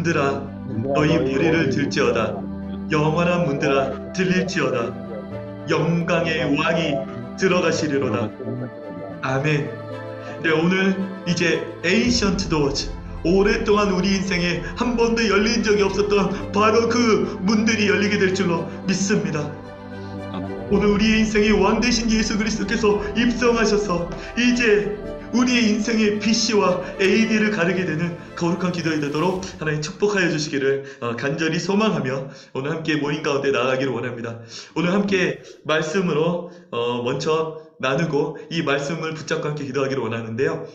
문들아 너희 머리를 들지어다. 영원한 문들아 들릴지어다. 영광의 왕이 들어가시리로다. 아멘. 네, 오늘 이제 Ancient Doors, 오랫동안 우리 인생에 한 번도 열린 적이 없었던 바로 그 문들이 열리게 될 줄로 믿습니다. 오늘 우리의 인생의 왕 되신 예수 그리스도께서 입성하셔서 이제 우리의 인생의 BC와 AD를 가르게 되는 거룩한 기도가 되도록 하나님 축복하여 주시기를 간절히 소망하며 오늘 함께 모임 가운데 나아가기를 원합니다. 오늘 함께 말씀으로 먼저 나누고 이 말씀을 붙잡고 함께 기도하기를 원하는데요.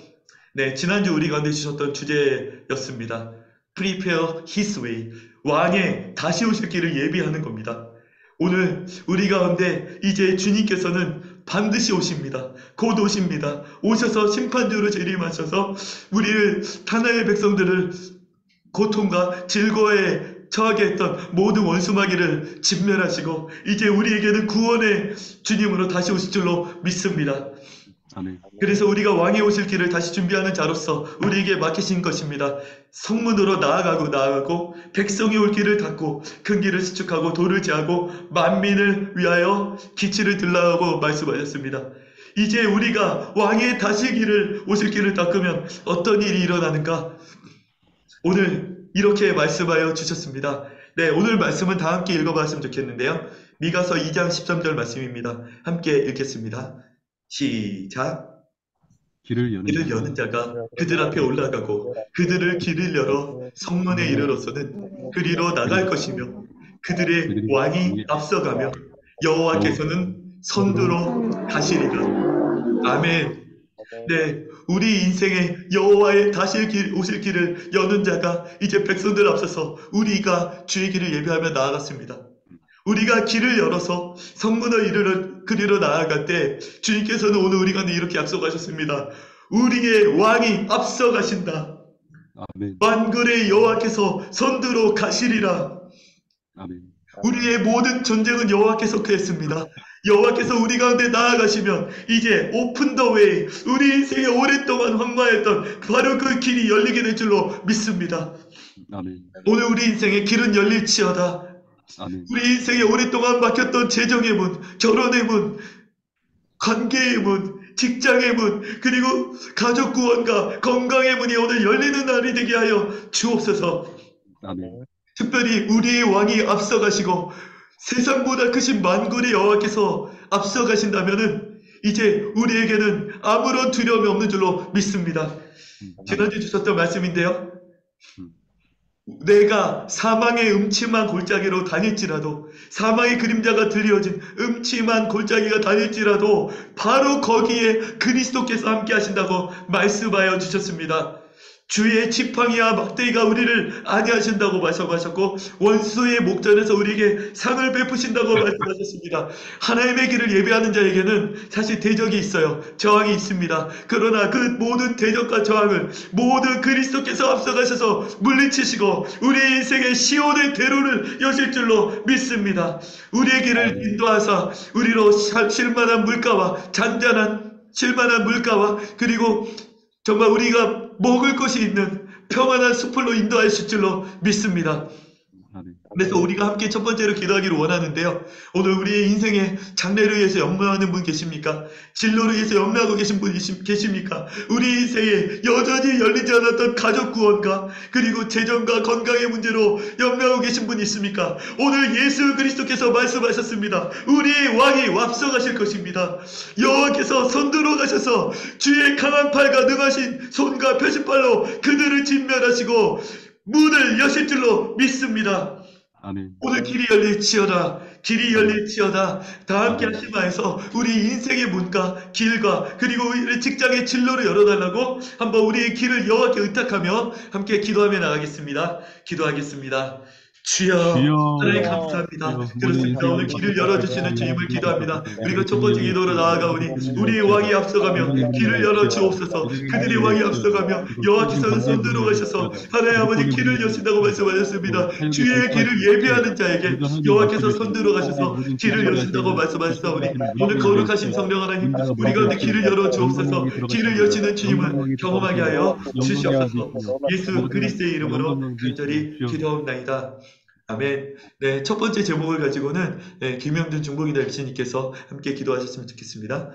네, 지난주 우리 가운데 주셨던 주제였습니다. Prepare His way. 왕의 다시 오실 길을 예비하는 겁니다. 오늘 우리 가운데 이제 주님께서는 반드시 오십니다. 곧 오십니다. 오셔서 심판주로 재림하셔서 우리를 하나님의 백성들을 고통과 질거에 처하게 했던 모든 원수마귀를 진멸하시고 이제 우리에게는 구원의 주님으로 다시 오실 줄로 믿습니다. 아멘. 그래서 우리가 왕이 오실 길을 다시 준비하는 자로서 우리에게 맡기신 것입니다. 성문으로 나아가고 백성이 올 길을 닫고 큰 길을 수축하고 돌을 제하고 만민을 위하여 기치를 들라고 말씀하셨습니다. 이제 우리가 왕의 다시 오실 길을 닦으면 어떤 일이 일어나는가? 오늘 이렇게 말씀하여 주셨습니다. 네, 오늘 말씀은 다 함께 읽어봤으면 좋겠는데요. 미가서 2장 13절 말씀입니다. 함께 읽겠습니다. 시작. 길을 여는 자가 그들 앞에 올라가고 그들을 길을 열어 성문에 이르러서는 그리로 나갈 것이며 그들의 왕이 앞서가며 여호와께서는 선두로 가시리라. 아멘. 네, 우리 인생에 여호와의 다시 오실 길을 여는 자가 이제 백성들 앞서서 우리가 주의 길을 예배하며 나아갔습니다. 우리가 길을 열어서 성문을 그리러 나아갈 때 주님께서는 오늘 우리 가운데 이렇게 약속하셨습니다. 우리의 왕이 앞서가신다. 아멘. 만군의 여호와께서 선두로 가시리라. 아멘. 우리의 모든 전쟁은 여호와께서 그했습니다. 여호와께서 우리 가운데 나아가시면 이제 오픈 더 웨이, 우리 인생에 오랫동안 황마했던 바로 그 길이 열리게 될 줄로 믿습니다. 아멘. 오늘 우리 인생의 길은 열릴지어다. 아멘. 우리 인생에 오랫동안 막혔던 재정의 문, 결혼의 문, 관계의 문, 직장의 문, 그리고 가족 구원과 건강의 문이 오늘 열리는 날이 되게 하여 주옵소서. 아멘. 특별히 우리의 왕이 앞서가시고 세상보다 크신 만군의 여호와께서 앞서가신다면은 이제 우리에게는 아무런 두려움이 없는 줄로 믿습니다. 지난주에 주셨던 말씀인데요. 내가 사망의 음침한 골짜기로 다닐지라도, 사망의 그림자가 드리워진 음침한 골짜기가 다닐지라도 바로 거기에 그리스도께서 함께 하신다고 말씀하여 주셨습니다. 주의 지팡이와 막대기가 우리를 안위하신다고 말씀하셨고 원수의 목전에서 우리에게 상을 베푸신다고 말씀하셨습니다. 하나님의 길을 예배하는 자에게는 사실 대적이 있어요. 저항이 있습니다. 그러나 그 모든 대적과 저항을 모든 그리스도께서 앞서가셔서 물리치시고 우리 인생의 시온의 대로를 여실 줄로 믿습니다. 우리의 길을 인도하사 우리로 쉴만한 물가와 잔잔한 쉴만한 물가와 그리고 정말 우리가 먹을 것이 있는 평안한 숲으로 인도하실 줄로 믿습니다. 그래서 우리가 함께 첫 번째로 기도하기를 원하는데요. 오늘 우리의 인생의 장래를 위해서 염려하는 분 계십니까? 진로를 위해서 염려하고 계신 분 계십니까? 우리 인생에 여전히 열리지 않았던 가족 구원과 그리고 재정과 건강의 문제로 염려하고 계신 분 있습니까? 오늘 예수 그리스도께서 말씀하셨습니다. 우리의 왕이 앞서가실 것입니다. 여호와께서 선두로 가셔서 주의 강한 팔과 능하신 손과 표시팔로 그들을 진멸하시고 문을 여실 줄로 믿습니다. 아멘. 오늘 길이 열릴지어다. 길이 열릴지어다. 다 함께 하시마에서 우리 인생의 문과 길과 그리고 우리 직장의 진로를 열어달라고 한번 우리의 길을 여호와께 의탁하며 함께 기도하며 나가겠습니다. 기도하겠습니다. 주여, 주여, 하나님 주여, 감사합니다. 주여, 모든 그렇습니다. 오늘 인생의 길을 모든 열어주시는 주님을 인생의 기도합니다. 우리가 모든 첫 번째 인생의 기도로 나아가오니 우리의 주여, 왕이 앞서가며 세상의 문을 길을 열어주시옵소서. 열어주옵소서. 세상의 그들의 문을 왕이 열어주시옵소서. 앞서가며 그리고 쏟아진 여호와께서는 광야의 손들어 문을 가셔서 열어주시옵소서. 하나님 아버지 기득권의 길을 문을 여신다고 열어주시옵소서. 말씀하셨습니다. 사역의 주의 길을 돌파하시옵소서. 예배하는 자에게 모든 하나님 여호와께서 말씀을 손들어 하나님 가셔서 모든 길을 준비를 여신다고 하시는 말씀하셨사오니 하나님 오늘 문을 거룩하신 열어주시옵소서. 성령 하나님 문들어 우리 가운데 길을 막아주시옵소서. 열어주옵소서. 영광왕이 길을 들어가시옵소서. 여시는 주님을 영광왕이 경험하게 들어가시옵소서. 하여 영광왕이 주시옵소서. 주시옵소서. 예수 모든 그리스도의 이름으로 영광왕이 간절히 주시옵소서. 기도하옵나이다. 아멘. 네, 첫 번째 제목을 가지고는 김영준 중보기도 MC님께서 함께 기도하셨으면 좋겠습니다.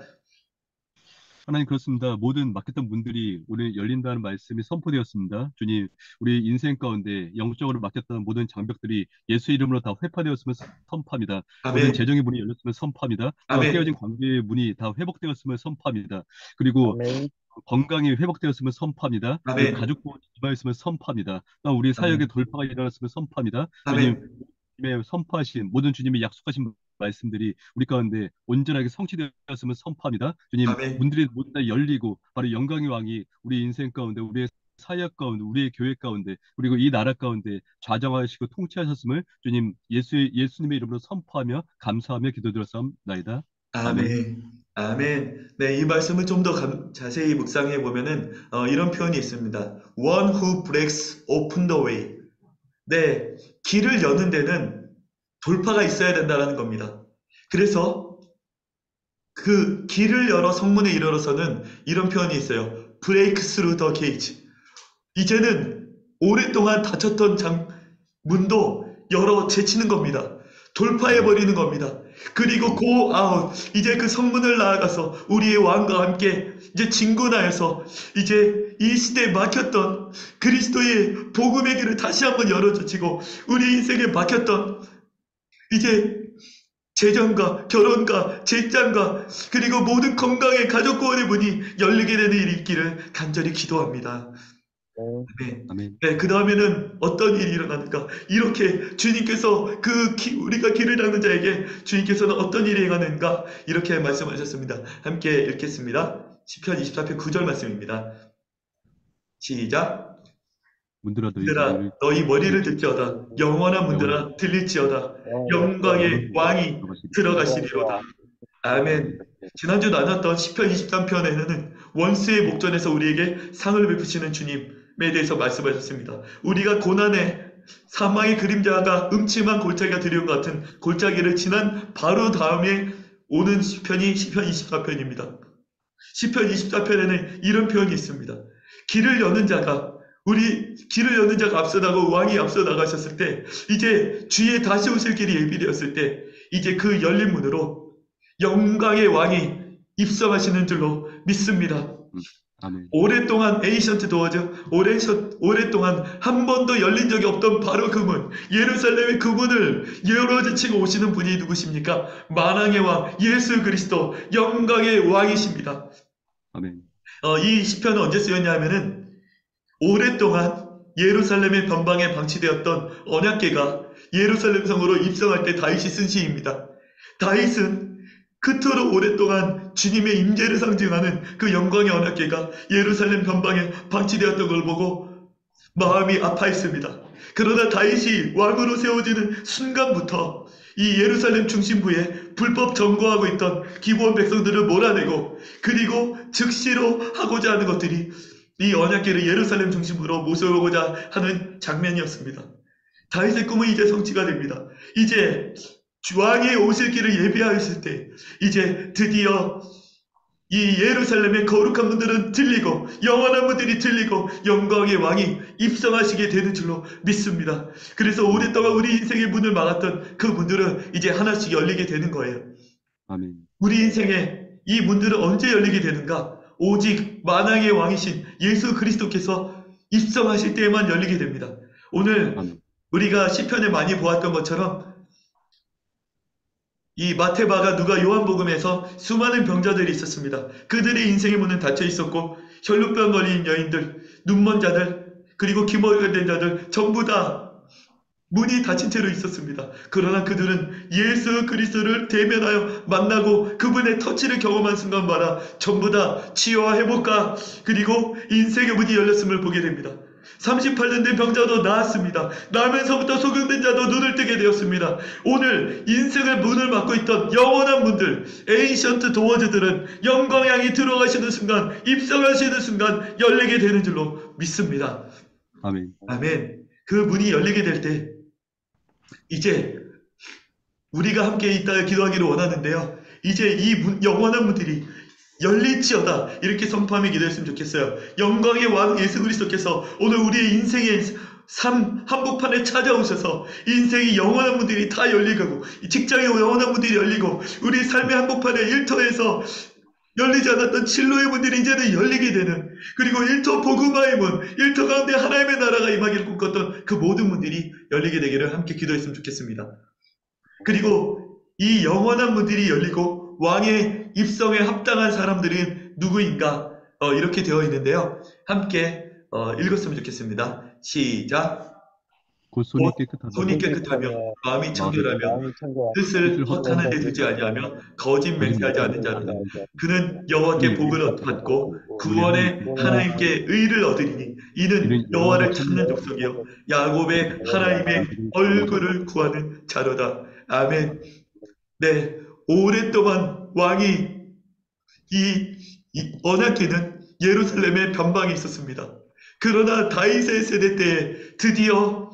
하나님 그렇습니다. 모든 막혔던 문들이 오늘 열린다는 말씀이 선포되었습니다. 주님, 우리 인생 가운데 영적으로 막혔던 모든 장벽들이 예수 이름으로 다 회파되었으면 선포합니다. 모든 아멘. 재정의 문이 열렸으면 선포합니다. 또한 아멘. 깨어진 관계의 문이 다 회복되었으면 선포합니다. 그리고 아멘. 건강이 회복되었으면 선포합니다. 그리고 아멘. 가족 보호가 임하였으면 선포합니다. 또한 우리 사역의 아멘. 돌파가 일어났으면 선포합니다. 주님, 아멘. 주님의 선포하신 모든 주님의 약속하신 말씀들이 우리 가운데 온전하게 성취되었으면 선포합니다. 주님, 아멘. 문들이 모두 다 열리고 바로 영광의 왕이 우리 인생 가운데 우리의 사역 가운데 우리의 교회 가운데 그리고 이 나라 가운데 좌정하시고 통치하셨음을 주님 예수님의 이름으로 선포하며 감사하며 기도드렸사옵나이다. 아멘. 아멘. 아멘. 네, 이 말씀을 좀 더 자세히 묵상해 보면은 이런 표현이 있습니다. One who breaks open the way. 네, 길을 여는 데는 돌파가 있어야 된다는 겁니다. 그래서 그 길을 열어 성문에 이르러서는 이런 표현이 있어요. Break through the gate. 이제는 오랫동안 닫혔던 문도 열어 제치는 겁니다. 돌파해버리는 겁니다. 그리고 go out. 이제 그 성문을 나아가서 우리의 왕과 함께 이제 진군하여서 이제 이 시대에 막혔던 그리스도의 복음의 길을 다시 한번 열어젖히고 우리 인생에 막혔던 이제 재정과 결혼과 직장과 그리고 모든 건강의 가족 구원의 문이 열리게 되는 일이 있기를 간절히 기도합니다. 네. 아멘. 네, 그 다음에는 어떤 일이 일어나는가? 이렇게 주님께서 우리가 길을 닦는 자에게 주님께서는 어떤 일이 행하는가? 이렇게 말씀하셨습니다. 함께 읽겠습니다. 시편 24편 9절 말씀입니다. 시작. 문들아 문들아 너희 머리를 들지어다. 영원한 문들아 들릴지어다. 영광의 왕이 들어가시리로다. 아멘. 지난주 나눴던 시편 23편에는 원수의 목전에서 우리에게 상을 베푸시는 주님에 대해서 말씀하셨습니다. 우리가 고난의 사망의 그림자가 음침한 골짜기가 두려운 것 같은 골짜기를 지난 바로 다음에 오는 시편이 시편 24편입니다. 시편 24편에는 이런 표현이 있습니다. 길을 여는 자가 앞서 나가고 왕이 앞서 나가셨을 때 이제 주의 다시 오실 길이 예비되었을 때 이제 그 열린 문으로 영광의 왕이 입성하시는 줄로 믿습니다. 아멘. 오랫동안 에이션트 도어죠. 오랫동안 한 번도 열린 적이 없던 바로 그 문, 예루살렘의 그 문을 열어제치고 오시는 분이 누구십니까? 만왕의 왕 예수 그리스도 영광의 왕이십니다. 아멘. 이 시편은 언제 쓰였냐 하면은 오랫동안 예루살렘의 변방에 방치되었던 언약궤가 예루살렘 성으로 입성할 때 다윗이 쓴 시입니다. 다윗은 그토록 오랫동안 주님의 임재를 상징하는 그 영광의 언약궤가 예루살렘 변방에 방치되었던 걸 보고 마음이 아파했습니다. 그러나 다윗이 왕으로 세워지는 순간부터 이 예루살렘 중심부에 불법 점거하고 있던 기브온 백성들을 몰아내고 그리고 즉시로 하고자 하는 것들이 이 언약궤를 예루살렘 중심부로 모셔오고자 하는 장면이었습니다. 다윗의 꿈은 이제 성취가 됩니다. 이제 왕의 오실 길을 예비하였을 때 이제 드디어 이 예루살렘의 거룩한 문들은 들리고 영원한 문들이 들리고 영광의 왕이 입성하시게 되는 줄로 믿습니다. 그래서 오랫동안 우리 인생의 문을 막았던 그 문들은 이제 하나씩 열리게 되는 거예요. 아멘. 우리 인생의 이 문들은 언제 열리게 되는가? 오직 만왕의 왕이신 예수 그리스도께서 입성하실 때에만 열리게 됩니다. 오늘 아멘. 우리가 시편에 많이 보았던 것처럼 이 마태바가 누가 요한복음에서 수많은 병자들이 있었습니다. 그들의 인생의 문은 닫혀 있었고 혈루병 걸린 여인들, 눈먼 자들, 그리고 기머리가 된 자들 전부 다 문이 닫힌 채로 있었습니다. 그러나 그들은 예수 그리스도를 대면하여 만나고 그분의 터치를 경험한 순간마다 전부 다 치유와 회복과 그리고 인생의 문이 열렸음을 보게 됩니다. 38년 된 병자도 나았습니다. 나면서부터 소경된 자도 눈을 뜨게 되었습니다. 오늘 인생의 문을 막고 있던 영원한 문들, 에이션트 도어즈들은 영광의 양이 들어가시는 순간, 입성하시는 순간 열리게 되는 줄로 믿습니다. 아멘. 아멘. 그 문이 열리게 될 때 이제 우리가 함께 있다 기도하기를 원하는데요. 이제 이 영원한 문들이 열릴지어다 이렇게 선포하며 기도했으면 좋겠어요. 영광의 왕 예수 그리스도께서 오늘 우리의 인생의 삶 한복판에 찾아오셔서 인생의 영원한 문들이 다 열리고 직장의 영원한 문들이 열리고 우리 삶의 한복판에 일터에서 열리지 않았던 진로의 문들이 이제는 열리게 되는, 그리고 일터 복음화의 문, 일터 가운데 하나님의 나라가 임하기를 꿈꿨던 그 모든 문들이 열리게 되기를 함께 기도했으면 좋겠습니다. 그리고 이 영원한 문들이 열리고 왕의 입성에 합당한 사람들은 누구인가? 이렇게 되어 있는데요. 함께 읽었으면 좋겠습니다. 시작. 곧 손이 깨끗하다. 손이 깨끗하며 마음이 청결하며 뜻을 허탄한 데 두지 아니하며 거짓 맹세하지 않는 자로다. 그는 여호와께 복을 받고 구원의 하나님께 의를 얻으리니 이는 여호와를 찾는 족속이요 야곱의 하나님의 얼굴을 구하는 자로다. 아멘. 네, 오랫동안 왕이 이 언약궤는 예루살렘에 변방에 있었습니다. 그러나 다윗의 세대 때에 드디어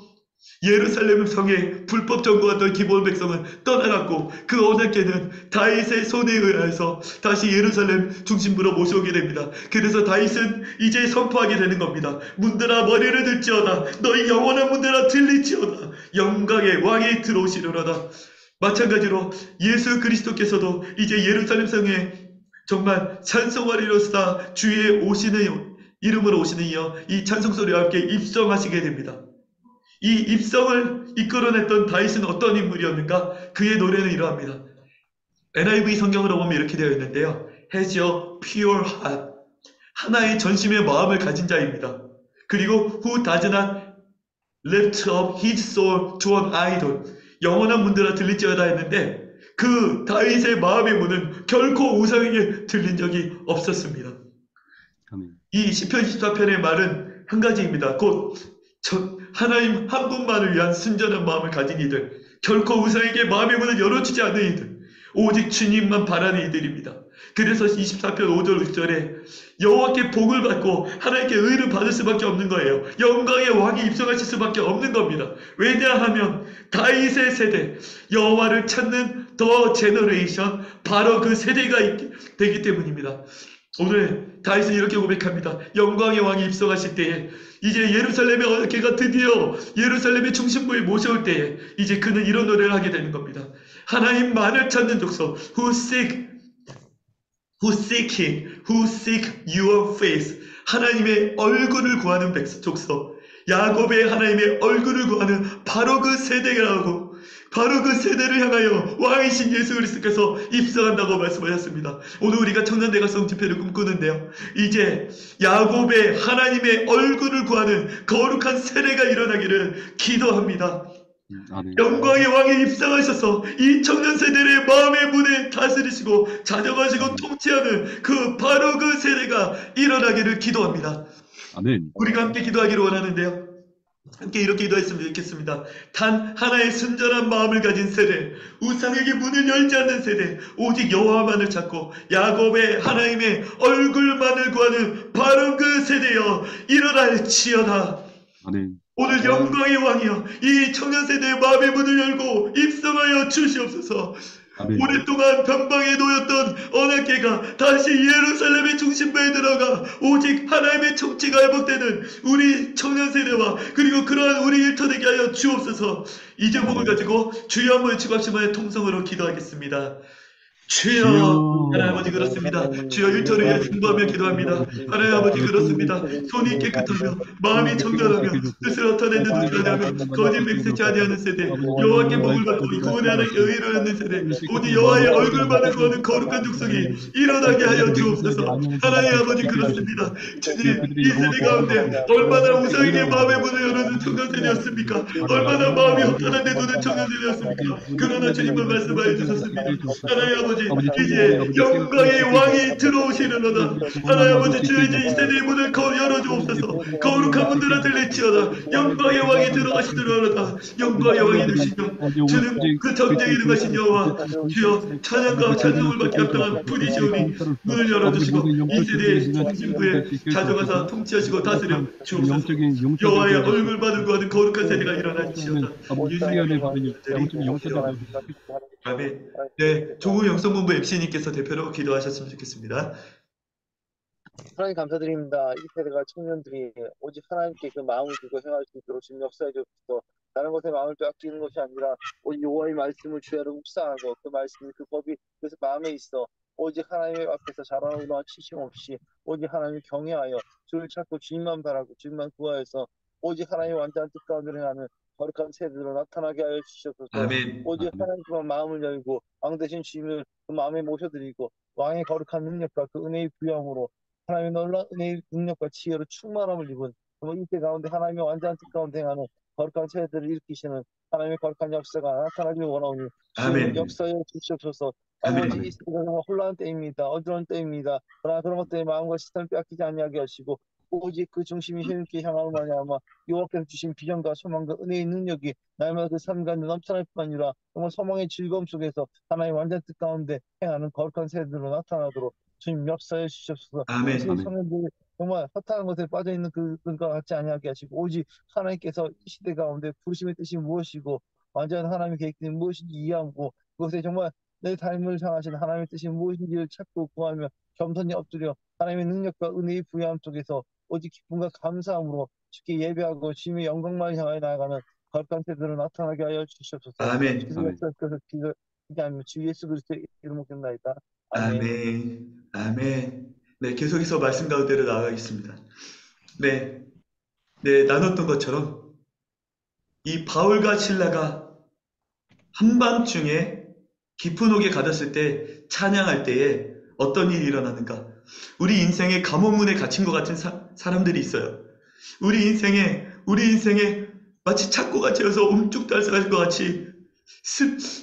예루살렘 성에 불법 점거했던 기본 백성은 떠나갔고 그 언약궤는 다윗의 손에 의해서 다시 예루살렘 중심부로 모셔오게 됩니다. 그래서 다윗은 이제 선포하게 되는 겁니다. 문들아 머리를 들지어다. 너희 영원한 문들아 들리지어다. 영광의 왕이 들어오시려다. 마찬가지로 예수 그리스도께서도 이제 예루살렘 성에 정말 찬송하리로다 주의 오시는 이름으로 오시는 이여 이 찬송소리와 함께 입성하시게 됩니다. 이 입성을 이끌어냈던 다윗은 어떤 인물이었는가? 그의 노래는 이러합니다. NIV 성경으로 보면 이렇게 되어 있는데요. Has a pure heart. 하나의 전심의 마음을 가진 자입니다. 그리고 who does not lift up his soul to an idol. 영원한 문들아 들릴지어다 했는데 그 다윗의 마음의 문은 결코 우상에게 들린 적이 없었습니다. 아멘. 이 시편 24편의 말은 한 가지입니다. 곧 하나님 한 분만을 위한 순전한 마음을 가진 이들, 결코 우상에게 마음의 문을 열어주지 않는 이들, 오직 주님만 바라는 이들입니다. 그래서 24편 5절 6절에 여호와께 복을 받고 하나님께 의를 받을 수밖에 없는 거예요. 영광의 왕이 입성하실 수밖에 없는 겁니다. 왜냐하면 다윗의 세대, 여호와를 찾는 더 제너레이션, 바로 그 세대가 되기 때문입니다. 오늘 다윗은 이렇게 고백합니다. 영광의 왕이 입성하실 때에 이제 예루살렘의 언약궤가 드디어 예루살렘의 중심부에 모셔올 때에 이제 그는 이런 노래를 하게 되는 겁니다. 하나님만을 찾는 족속, who seek your face. 하나님의 얼굴을 구하는 족속, 야곱의 하나님의 얼굴을 구하는 바로 그 세대라고, 바로 그 세대를 향하여 왕이신 예수 그리스도께서 입성한다고 말씀하셨습니다. 오늘 우리가 청년대가성 집회를 꿈꾸는데요. 이제 야곱의 하나님의 얼굴을 구하는 거룩한 세대가 일어나기를 기도합니다. 아멘. 영광의 왕이 입성하셔서 이 청년 세대의 마음의 문에 다스리시고 자정하시고 통치하는 그 바로 그 세대가 일어나기를 기도합니다. 아멘. 우리가 함께 기도하기를 원하는데요. 함께 이렇게 기도했으면 좋겠습니다. 단 하나의 순전한 마음을 가진 세대, 우상에게 문을 열지 않는 세대, 오직 여호와만을 찾고 야곱의 하나님의 얼굴만을 구하는 바로 그 세대여 일어날지어다. 아멘. 오늘 영광의 왕이여 이 청년 세대의 마음의 문을 열고 입성하여 주시옵소서. 아멘. 오랫동안 변방에 놓였던 언약궤가 다시 예루살렘의 중심부에 들어가 오직 하나님의 통치가 회복되는 우리 청년 세대와 그리고 그러한 우리 일터 되게 하여 주옵소서. 이 제목을 가지고 주여 한번 외치고 합심하여 통성으로 기도하겠습니다. 주여, 하나님 아버지 그렇습니다. 주여 일터를 위해 승부하며 기도합니다. 하나님 아버지 그렇습니다. 손이 깨끗하며 마음이 청결하며 뜻을 어떠내는 두지 아니하며 거짓 맹세치 아니하는 세대, 여호와께 복을 받고 구원의 하나님께 의를 얻는 세대, 오직 여호와의 얼굴만을 구하는 거룩한 족속이 일어나게 하여 주옵소서. 하나님 아버지 그렇습니다. 주님 이 세대 가운데 얼마나 우상에게 마음의 문을 열어준 청년 세대였습니까? 얼마나 마음이 허탄한 데 두는 청년 세대였습니까? 그러나 주님은 말씀하여 주셨습니다. 하나님 아버지 아버지 아버지 이제 아버지 영광의 왕이 깨끗이 들어오시려노다. 구원하는 하나님 아버지 아버지 주여 이제 이 깨끗이 세대의 문을 열어주옵소서. 거룩한 문들을 들릴지어다. 영광의 왕이 들어가시려노다. 영광의 왕이 되시며 주는 그 전쟁에 일어나신 여호와 주여 찬양과 찬송을 받게 합당한 분이시오니 문을 열어주시고 이 세대의 중심부에 가져가사 통치하시고 다스려 주옵소서. 여호와의 얼굴 받은 구하는 거룩한 세대가 일어날지어다. 유수연의 영적인 영세대가 아멘. 네, 조국 영성본부 MC님께서 대표로 기도하셨으면 좋겠습니다. 하나님 감사드립니다. 이 세대가 청년들이 오직 하나님께 그 마음을 두고 행할 수 있도록 주님 역사해 주옵소서. 다른 것에 마음을 빼앗기는 것이 아니라 오직 여호와의 말씀을 주야로 묵상하고 그 말씀이 그 법이 그래서 마음에 있어 오직 하나님 앞에서 자라나거나 치심 없이 오직 하나님을 경외하여 주를 찾고 주님만 바라고 주님만 구하여서 오직 하나님의 완전한 뜻 가운데 행하는 거룩한 세대로 나타나게 하여 주시옵소서. 아멘. 오직 하나님께만 마음을 열고 왕 대신 주님을 그 마음에 모셔드리고 왕의 거룩한 능력과 그 은혜의 부양으로 하나님의 놀라운 은혜의 능력과 지혜로 충만함을 입은 이때 가운데 하나님의 완전한 뜻 가운데 행하는 거룩한 세대들을 일으키시는 하나님의 거룩한 역사가 나타나길 원하오니 주님 역사에 주시옵소서. 아버지 이 시대가 정말 혼란한 때입니다. 어두운 때입니다. 그러나 그런 것들에 마음과 시선을 빼앗기지 아니하게 하시고 오직 그 중심이 하나님께 향하고 말미암아 여호와께서 주신 비전과 소망과 은혜의 능력이 날마다 그 삶과 넘쳐날 뿐 아니라 정말 소망의 즐거움 속에서 하나님의 완전 뜻 가운데 행하는 거룩한 세대로 나타나도록 주님 역사해 주시옵소서. 아멘. 이 성현들이 정말 허탄한 것에 빠져있는 그들과 같지 아니하게 하시고 오직 하나님께서 이 시대 가운데 부르심의 뜻이 무엇이고 완전한 하나님의 계획이 무엇인지 이해하고 그것에 정말 내 삶을 향하신 하나님의 뜻이 무엇인지를 찾고 구하며 겸손히 엎드려 하나님의 능력과 은혜의 부여함 속에서 오직 기쁨과 감사함으로 주께 예배하고 주님의 영광만 향하여 나아가는 거룩한 세대로 나타나게 하여 주시옵소서. 아멘. 주께서 기도하며 주 예수 그리스도의 이름으로 기도나이다. 아멘. 아멘. 네, 계속해서 말씀 가운데로 나아가겠습니다. 네, 나눴던 것처럼 이 바울과 실라가 한밤중에 깊은 옥에 가뒀을 때 찬양할 때에 어떤 일이 일어나는가? 우리 인생의 감옥문에 갇힌 것 같은 사람들이 있어요. 우리 인생에 마치 착고가 채워서 움쭉달싹할 것 같이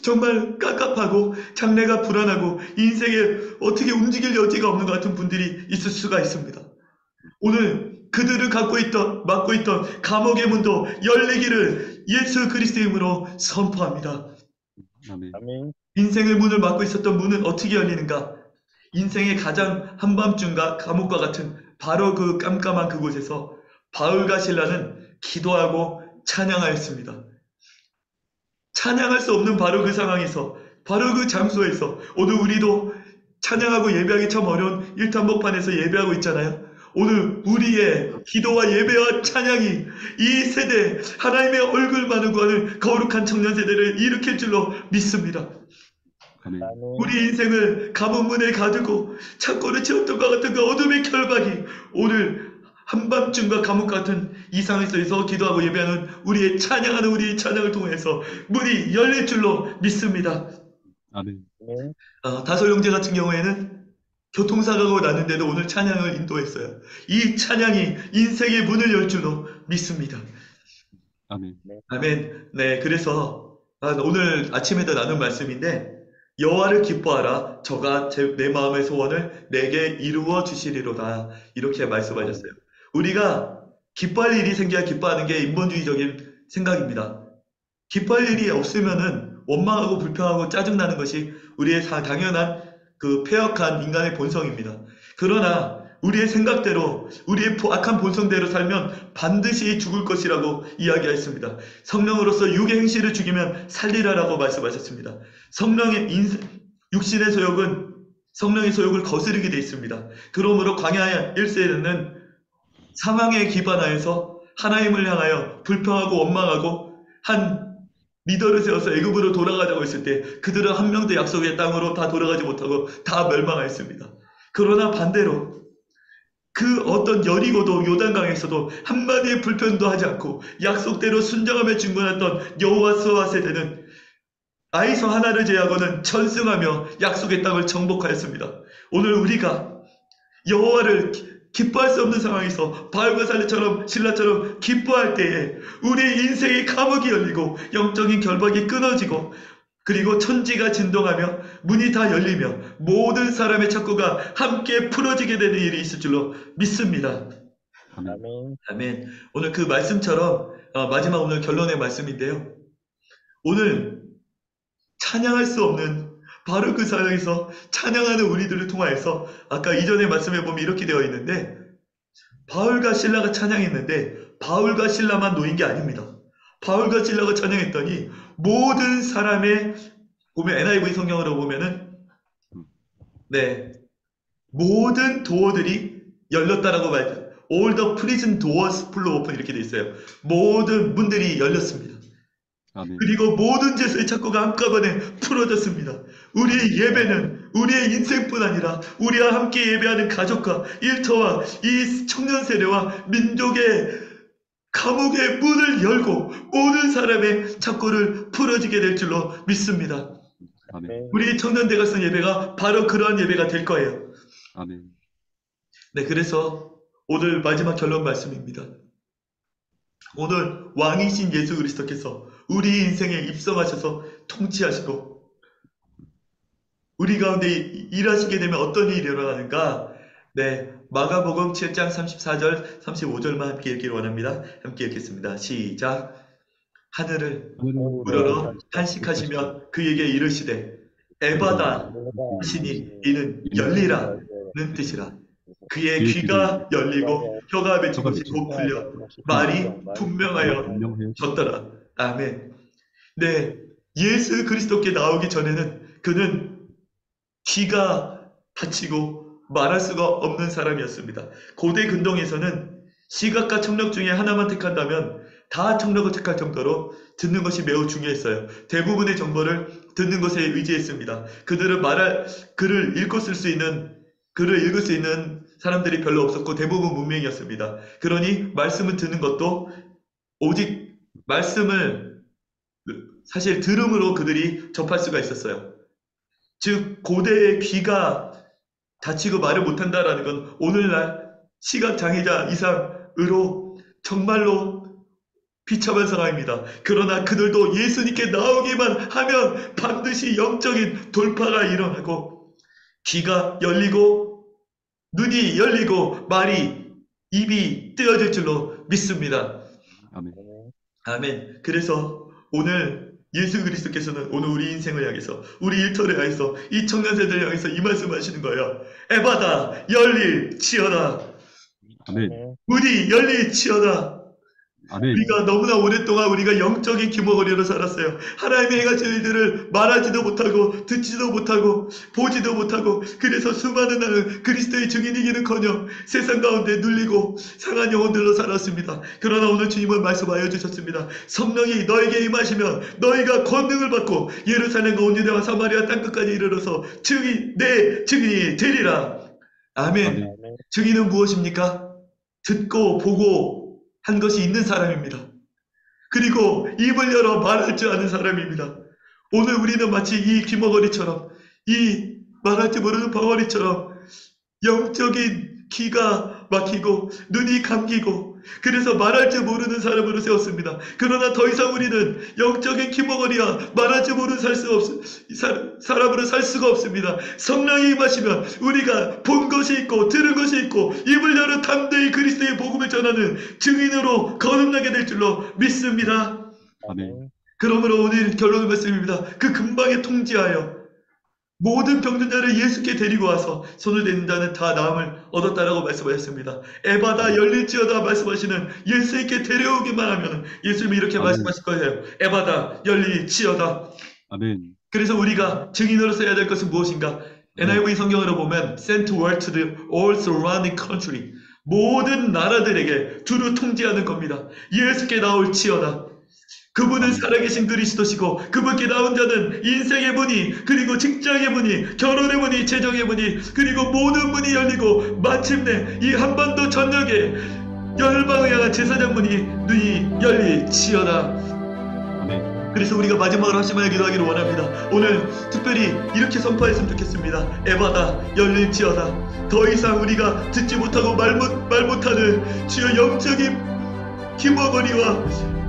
정말 깝깝하고 장래가 불안하고 인생에 어떻게 움직일 여지가 없는 것 같은 분들이 있을 수가 있습니다. 오늘 그들을 막고 있던 감옥의 문도 열리기를 예수 그리스도의 이름으로 선포합니다. 아멘. 인생의 문을 막고 있었던 문은 어떻게 열리는가? 인생의 가장 한밤중과 감옥과 같은 바로 그 깜깜한 그곳에서 바울과 실라는 기도하고 찬양하였습니다. 찬양할 수 없는 바로 그 상황에서 바로 그 장소에서 오늘 우리도 찬양하고 예배하기 참 어려운 일탄복판에서 예배하고 있잖아요. 오늘 우리의 기도와 예배와 찬양이 이 세대 하나님의 얼굴만을 구하는 거룩한 청년 세대를 일으킬 줄로 믿습니다. 아멘. 우리 인생을 감옥문에 가두고 착고를 채웠던 것 같은 그 어둠의 결박이 오늘 한밤중과 감옥 같은 이 상황에서 기도하고 예배하는 우리의 찬양을 통해서 문이 열릴 줄로 믿습니다. 아멘. 다솔 형제 같은 경우에는 교통사고가 났는데도 오늘 찬양을 인도했어요. 이 찬양이 인생의 문을 열 줄로 믿습니다. 아멘. 아멘. 네, 그래서 오늘 아침에도 나눈 말씀인데 여호와를 기뻐하라. 저가 내 마음의 소원을 내게 이루어 주시리로다. 이렇게 말씀하셨어요. 우리가 기뻐할 일이 생겨야 기뻐하는 게 인본주의적인 생각입니다. 기뻐할 일이 없으면은 원망하고 불평하고 짜증나는 것이 우리의 당연한 그 폐역한 인간의 본성입니다. 그러나 우리의 생각대로 우리의 악한 본성대로 살면 반드시 죽을 것이라고 이야기했습니다. 성령으로서 육의 행실을 죽이면 살리라라고 말씀하셨습니다. 육신의 소욕은 성령의 소욕을 거스르게 되어 있습니다. 그러므로 광야 1세에는 상황에 기반하여서 하나님을 향하여 불평하고 원망하고 한 리더를 세워서 애굽으로 돌아가자고 했을 때 그들은 한 명도 약속의 땅으로 다 돌아가지 못하고 다 멸망하였습니다. 그러나 반대로 그 어떤 여리고도 요단강에서도 한마디의 불편도 하지 않고 약속대로 순종하며 증거했던 여호와 세대는 아이서 하나를 제하고는 전승하며 약속의 땅을 정복하였습니다. 오늘 우리가 여호와를 기뻐할 수 없는 상황에서 바울과 실라처럼 기뻐할 때에 우리의 인생의 감옥이 열리고 영적인 결박이 끊어지고 그리고 천지가 진동하며 문이 다 열리며 모든 사람의 착고가 함께 풀어지게 되는 일이 있을 줄로 믿습니다. 아멘. 아멘. 아멘. 오늘 그 말씀처럼 마지막 오늘 결론의 말씀인데요. 오늘 찬양할 수 없는 바로 그 상황에서 찬양하는 우리들을 통하여서 아까 이전의 말씀에 보면 이렇게 되어 있는데 바울과 실라가 찬양했는데 바울과 실라만 놓인 게 아닙니다. 바울과 실라가 찬양했더니 모든 사람의 보면 NIV 성경으로 보면은 네 모든 도어들이 열렸다라고 말해요. All the prison doors flew open 이렇게 돼 있어요. 모든 문들이 열렸습니다. 아멘. 그리고 모든 죄수의 착고가 한꺼번에 풀어졌습니다. 우리의 예배는 우리의 인생뿐 아니라 우리와 함께 예배하는 가족과 일터와 이 청년 세대와 민족의 감옥의 문을 열고 모든 사람의 착고를 풀어지게 될 줄로 믿습니다. 아멘. 우리 청년 대각선 예배가 바로 그러한 예배가 될 거예요. 아멘. 네, 그래서 오늘 마지막 결론 말씀입니다. 오늘 왕이신 예수 그리스도께서 우리 인생에 입성하셔서 통치하시고 우리 가운데 일하시게 되면 어떤 일이 일어나는가? 네, 마가복음 7장 34절 35절만 함께 읽기를 원합니다. 함께 읽겠습니다. 시작. 하늘을 우러러 탄식하시며 그에게 이르시되 에바다 하시니 이는 열리라는 뜻이라. 그의 귀가 열리고 혀가 맺힌 것이 곧 풀려 말이 분명하여졌더라. 아멘. 네, 예수 그리스도께 나오기 전에는 그는 귀가 닫히고 말할 수가 없는 사람이었습니다. 고대 근동에서는 시각과 청력 중에 하나만 택한다면 다 청력을 택할 정도로 듣는 것이 매우 중요했어요. 대부분의 정보를 듣는 것에 의지했습니다. 그들은 글을 읽을 수 있는 사람들이 별로 없었고 대부분 문맹이었습니다. 그러니 말씀을 듣는 것도 오직 말씀을 사실 들음으로 그들이 접할 수가 있었어요. 즉 고대의 귀가 닫히고 말을 못한다라는 건 오늘날 시각장애자 이상으로 정말로 비참한 상황입니다. 그러나 그들도 예수님께 나오기만 하면 반드시 영적인 돌파가 일어나고 귀가 열리고 눈이 열리고 입이 뜨어질 줄로 믿습니다. 아멘. 아멘. 그래서 오늘 예수 그리스도께서는 오늘 우리 인생을 향해서 우리 일터를 향해서 이 청년세대를 향해서 이 말씀하시는 거예요. 에바다 열릴지어다. 아멘. 문이 열릴지어다. 아멘. 우리가 너무나 오랫동안 우리가 영적인 기머거리로 살았어요. 하나님의 행하신 일들을 말하지도 못하고 듣지도 못하고 보지도 못하고 그래서 수많은 날은 그리스도의 증인이기는커녕 세상 가운데 눌리고 상한 영혼들로 살았습니다. 그러나 오늘 주님은 말씀하여 주셨습니다. 성령이 너에게 임하시면 너희가 권능을 받고 예루살렘과 온 유대와 사마리아 땅끝까지 이르러서 내 증인이 되리라. 아멘. 아멘. 증인은 무엇입니까? 듣고 보고 한 것이 있는 사람입니다. 그리고 입을 열어 말할 줄 아는 사람입니다. 오늘 우리는 마치 이 귀머거리처럼 이 말할 줄 모르는 벙어리처럼 영적인 귀가 막히고 눈이 감기고 그래서 말할 줄 모르는 사람으로 세웠습니다. 그러나 더 이상 우리는 영적인 귀머거리와 말할 줄 모르는 사람으로 살 수가 없습니다. 성령이 임하시면 우리가 본 것이 있고 들은 것이 있고 입을 열어 담대히 그리스도의 복음을 전하는 증인으로 거듭나게 될 줄로 믿습니다. 아멘. 그러므로 오늘 결론의 말씀입니다. 그 근방에 통지하여 모든 병든 자를 예수께 데리고 와서 손을 대는 자는 다 나음을 얻었다라고 말씀하셨습니다. 에바다 열릴지어다 말씀하시는 예수께 데려오기만 하면 예수님이 이렇게 아멘. 말씀하실 거예요. 에바다 열릴지어다. 아멘. 그래서 우리가 증인으로서 해야 될 것은 무엇인가? NIV 성경으로 보면 sent word to the all surrounding country 모든 나라들에게 두루 통지하는 겁니다. 예수께 나올지어다. 그분은 살아계신 그리스도시고 그분께 나온 자는 인생의 문이 그리고 직장의 문이 결혼의 문이 재정의 문이 그리고 모든 문이 열리고 마침내 이 한반도 전역에 열방을 향한 제사장 눈이 열릴지어다. 아멘. 그래서 우리가 마지막으로 하시마에 기도하기를 원합니다. 오늘 특별히 이렇게 선포했으면 좋겠습니다. 에바다 열릴지어다. 더 이상 우리가 듣지 못하고 말 못하는 주여 영적인 기머거리와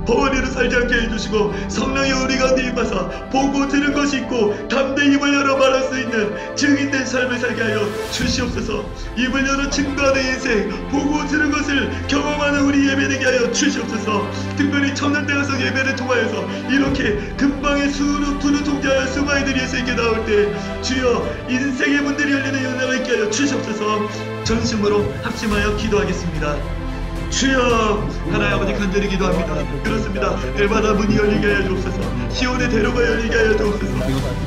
벙어리로 살지 않게 해주시고 성령의 우리 가운데 임하사 보고 들은 것이 있고 담대히 입을 열어 말할 수 있는 증인된 삶을 살게 하여 주시옵소서. 입을 열어 증거하는 인생, 보고 들은 것을 경험하는 우리 예배되게 하여 주시옵소서. 특별히 청년대학생 예배를 통하여서 이렇게 금방의 수로 두루 통제하여 수마이들이 예수님께 나올 때 주여 인생의 문들이 열리는 연락을 있게 하여 주시옵소서. 전심으로 합심하여 기도하겠습니다. 주여, 하나님 아버지 간절히 기도합니다. 그렇습니다. 에바다 문이 열리게 하여 주옵소서. 시온의 대로가 열리게 하여 주옵소서.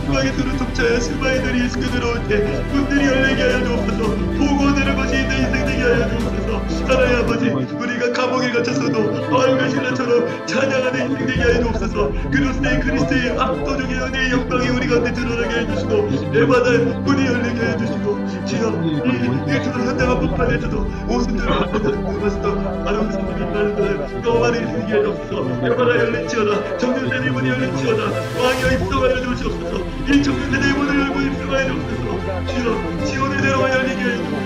수박의 두루 통차여 수마이들이 예수께 들어올 때 문들이 열리게 하여 주옵소서. 보고 들은 것이 있는 인생 되게 하여 주옵소서. 하나님 아버지, 우리가 감옥에 갇혔어도 마을과 신라처럼 찬양하는 인생 되게 하여 주옵소서. 그리스도의 압도적인 은혜의 영광이 우리 가운데 드러나게 해주시고 에바다 문이 열리게 해주시고 주여, 이 주로 현장한 북한에서도 오순절을 앞에서 아름다운 성품이 있다는 것을 너만이 생기게 해주옵소서. 에바다 열린지어다. 청년세대의 문이 열린지어다. 왕이여 입성하여 주시옵소서. 이 청년세대의 문을 열고 입성하여 주옵소서. 주여, 지원의 대로가 열리게 해주옵소서.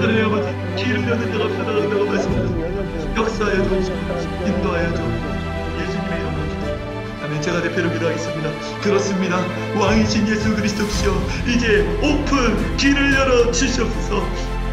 하나님 아버지, 길을 여는 자가 없어다라고 말씀하셨습니다. 역사하여 주옵소서. 인도하여 주옵소서. 예수님의 이름으로 기도합니다. 아멘. 제가 대표로 기도하겠습니다. 그렇습니다. 왕이신 예수 그리스도시여, 이제 오픈 길을 열어 주시옵소서.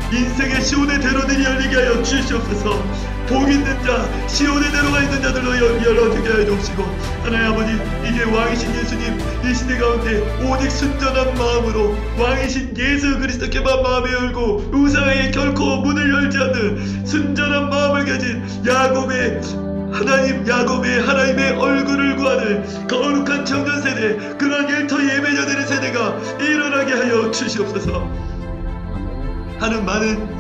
인생의 시온의 대로들이 열리게 하여 주시옵소서. 복 있는 자, 시온의 대로가 있는 자들로 열어주게 하여 주옵시고 하나님 아버지, 이제 왕이신 예수님 이 시대 가운데 오직 순전한 마음으로 왕이신 예수 그리스도께만 마음을 열고 우상에게 결코 문을 열지 않는 순전한 마음을 가진 야곱의 하나님의 얼굴을 구하는 거룩한 청년 세대, 그런 일터 예배자들의 세대가 일어나게 하여 주시옵소서. 하는 많은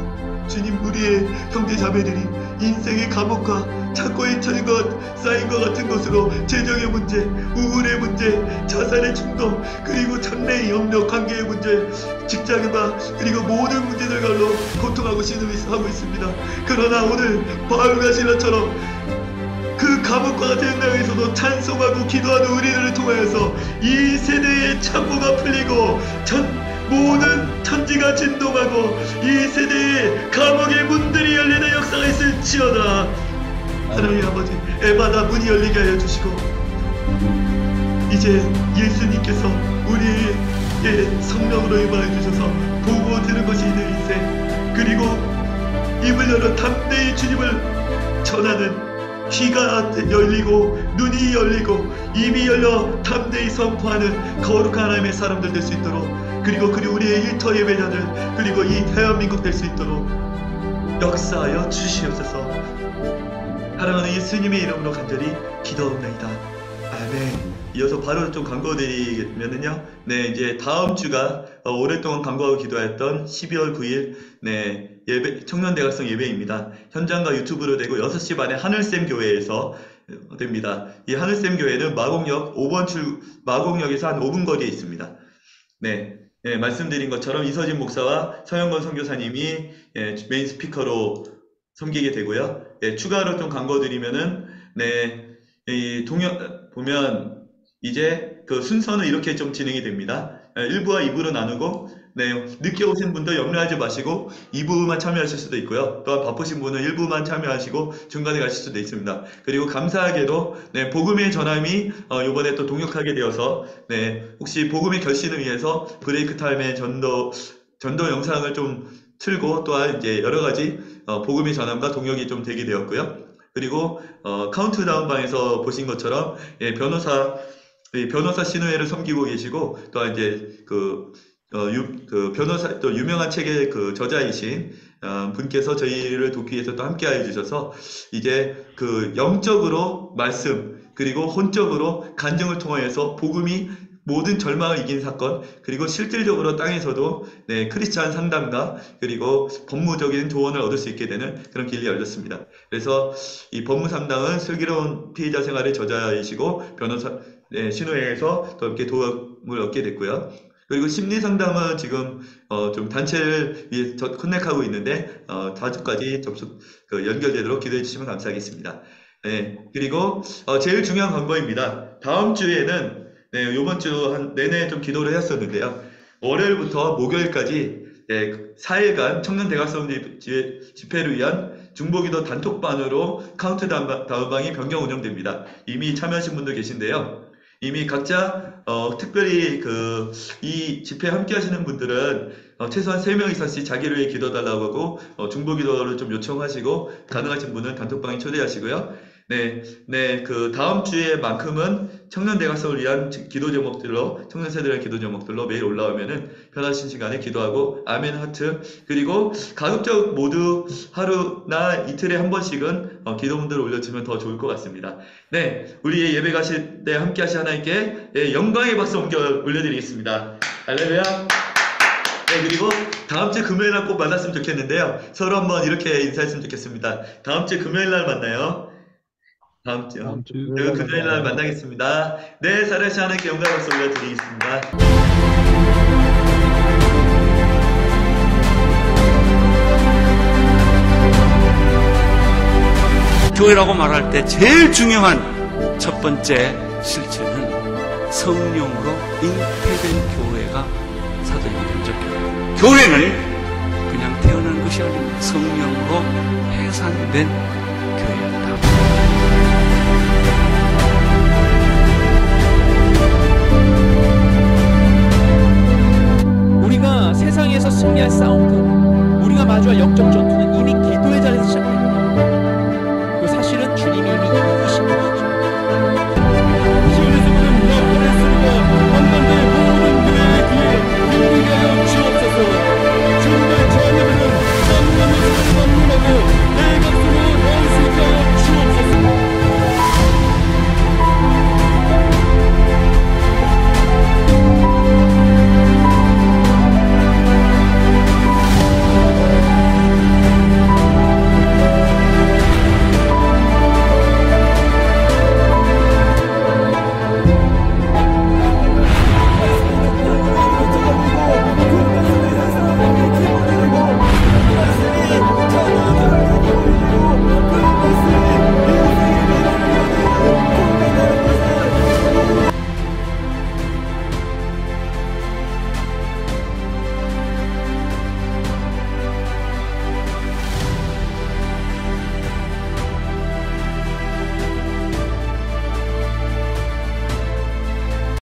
주님, 우리의 형제 자매들이 인생의 감옥과 찾고에 처진 것, 쌓인 것 같은 것으로 재정의 문제, 우울의 문제, 자살의 충동, 그리고 장래의 염려, 관계의 문제, 직장과 그리고 모든 문제들로 고통하고 신음하고 있습니다. 그러나 오늘 바울과 실라처럼 그 감옥과 같은 현장에서도 찬송하고 기도하는 우리들을 통하여서 이 세대의 창고가 풀리고 모든 천지가 진동하고 이 세대의 감옥의 문들이 열리는 역사가 있을지어다. 하나님 아버지, 에바다 문이 열리게 하여 주시고 이제 예수님께서 우리에게 성령으로 임하여 주셔서 보고 들은 것이 있는 인생, 그리고 입을 열어 담대히 주님을 전하는 귀가 열리고 눈이 열리고 입이 열려 담대히 선포하는 거룩한 하나님의 사람들 될 수 있도록, 그리고 우리의 일터 예배자들, 그리고 이 대한민국 될 수 있도록 역사하여 주시옵소서. 사랑하는 예수님의 이름으로 간절히 기도합니다. 아멘. 이어서 바로 좀 광고드리면은요, 네, 이제 다음 주가 오랫동안 광고하고 기도했던 12월 9일 예배, 청년대학생 예배입니다. 현장과 유튜브로 되고 6시 반에 하늘샘 교회에서 됩니다. 이 하늘샘 교회는 마곡역에서 한 5분 거리에 있습니다. 네, 말씀드린 것처럼 이서진 목사와 서영건 선교사님이 메인 스피커로 섬기게 되고요. 추가로 좀 광고드리면은 이 보면 이제 그 순서는 이렇게 좀 진행이 됩니다. 1부와 2부로 나누고, 늦게 오신 분도 염려하지 마시고 2부만 참여하실 수도 있고요. 또한 바쁘신 분은 1부만 참여하시고 중간에 가실 수도 있습니다. 그리고 감사하게도 복음의 전함이 이번에 또 동역하게 되어서 혹시 복음의 결신을 위해서 브레이크 타임의 전도 영상을 좀 틀고, 또한 이제 여러 가지 복음의 전함과 동역이 좀 되게 되었고요. 그리고 카운트다운 방에서 보신 것처럼 변호사 신우회를 섬기고 계시고, 또 이제 변호사, 또 유명한 책의 그 저자이신 분께서 저희를 돕기 위해서 또 함께하여 주셔서 이제 그 영적으로 말씀, 그리고 혼적으로 간증을 통하여서 복음이 모든 절망을 이긴 사건, 그리고 실질적으로 땅에서도 크리스찬 상담가, 그리고 법무적인 조언을 얻을 수 있게 되는 그런 길이 열렸습니다. 그래서 이 법무 상담은 슬기로운 피해자 생활의 저자이시고 변호사 신우회에서 또 이렇게 도움을 얻게 됐고요. 그리고 심리 상담은 지금 좀 단체를 위해 커넥하고 있는데 다주까지 연결되도록 기도해 주시면 감사하겠습니다. 그리고 제일 중요한 광고입니다. 다음 주에는 요번 주 내내 좀 기도를 했었는데요. 월요일부터 목요일까지 4일간 청년 대각성 집회를 위한 중보기도 단톡방으로 카운트다운방이 변경 운영됩니다. 이미 참여하신 분들 계신데요. 이미 각자 특별히 이 집회에 함께 하시는 분들은 최소한 3명 이상씩 자기를 위해 기도달라고 하고 중보기도를 좀 요청하시고 가능하신 분은 단톡방에 초대하시고요. 다음 주에만큼은 청년 대각성을 위한 기도 제목들로, 청년 세대를 위한 기도 제목들로 매일 올라오면은 편하신 시간에 기도하고 아멘 하트, 그리고 가급적 모두 하루나 이틀에 한 번씩은 기도문들을 올려주면 더 좋을 것 같습니다. 우리 예배 가실 때 함께 하신 하나님께 영광의 박수 올려드리겠습니다. 할렐루야. 그리고 다음 주 금요일 날 꼭 만났으면 좋겠는데요. 서로 한번 이렇게 인사했으면 좋겠습니다. 다음 주 금요일 날 만나요. 다음 주 금요일 날 만나겠습니다. 살아계신 하나님께 영광의 박수 올려드리겠습니다. 교회라고 말할 때 제일 중요한 첫 번째 실체는 성령으로 잉태된 교회가 사도행전적 교회. 교회는 그냥 태어난 것이 아닙니다. 성령으로 해산된 교회였다.